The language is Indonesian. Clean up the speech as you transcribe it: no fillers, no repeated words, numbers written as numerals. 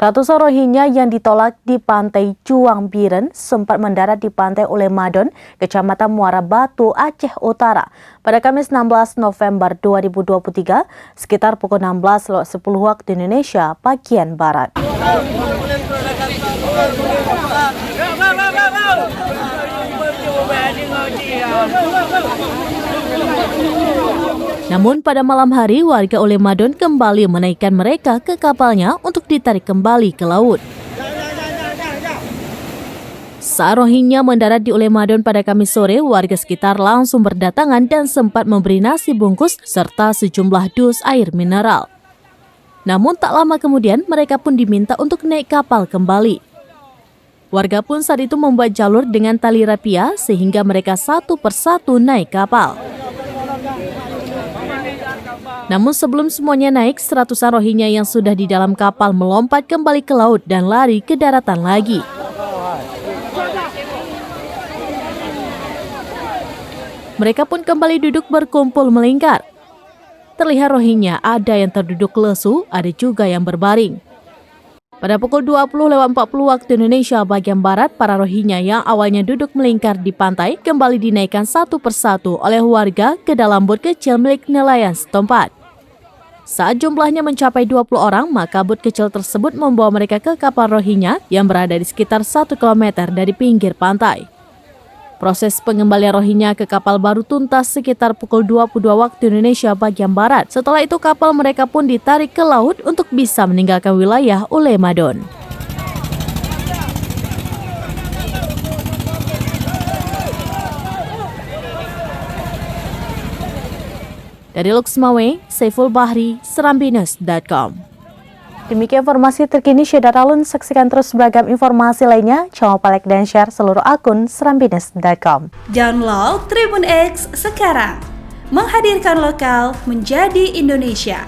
Ratusan Rohingya yang ditolak di pantai Juang Biren sempat mendarat di pantai Olemadon, Kecamatan Muara Batu, Aceh Utara pada Kamis 16 November 2023 sekitar pukul 16.10 waktu Indonesia bagian Barat. Namun pada malam hari warga Olemadon kembali menaikkan mereka ke kapalnya untuk ditarik kembali ke laut. Saat Rohingya mendarat di Olemadon pada Kamis sore, warga sekitar langsung berdatangan dan sempat memberi nasi bungkus serta sejumlah dus air mineral. Namun tak lama kemudian mereka pun diminta untuk naik kapal kembali. Warga pun saat itu membuat jalur dengan tali rapia sehingga mereka satu persatu naik kapal. Namun sebelum semuanya naik, seratusan Rohingya yang sudah di dalam kapal melompat kembali ke laut dan lari ke daratan lagi. Mereka pun kembali duduk berkumpul melingkar. Terlihat Rohingya ada yang terduduk lesu, ada juga yang berbaring. Pada pukul 20.40 waktu Indonesia bagian Barat, para Rohingya yang awalnya duduk melingkar di pantai kembali dinaikkan satu persatu oleh warga ke dalam bot kecil milik nelayan setempat. Saat jumlahnya mencapai 20 orang, maka bot kecil tersebut membawa mereka ke kapal Rohingya yang berada di sekitar 1 km dari pinggir pantai. Proses pengembalian Rohingya ke kapal baru tuntas sekitar pukul 22 waktu Indonesia bagian Barat. Setelah itu kapal mereka pun ditarik ke laut untuk bisa meninggalkan wilayah Olemadon. Dari Luxmawe, Saiful Bahri, Serambinus.com. Demikian informasi terkini Syedaralun. Saksikan terus beragam informasi lainnya. Jangan lupa like dan share seluruh akun Serambinus.com. Download Tribun X sekarang. Menghadirkan lokal menjadi Indonesia.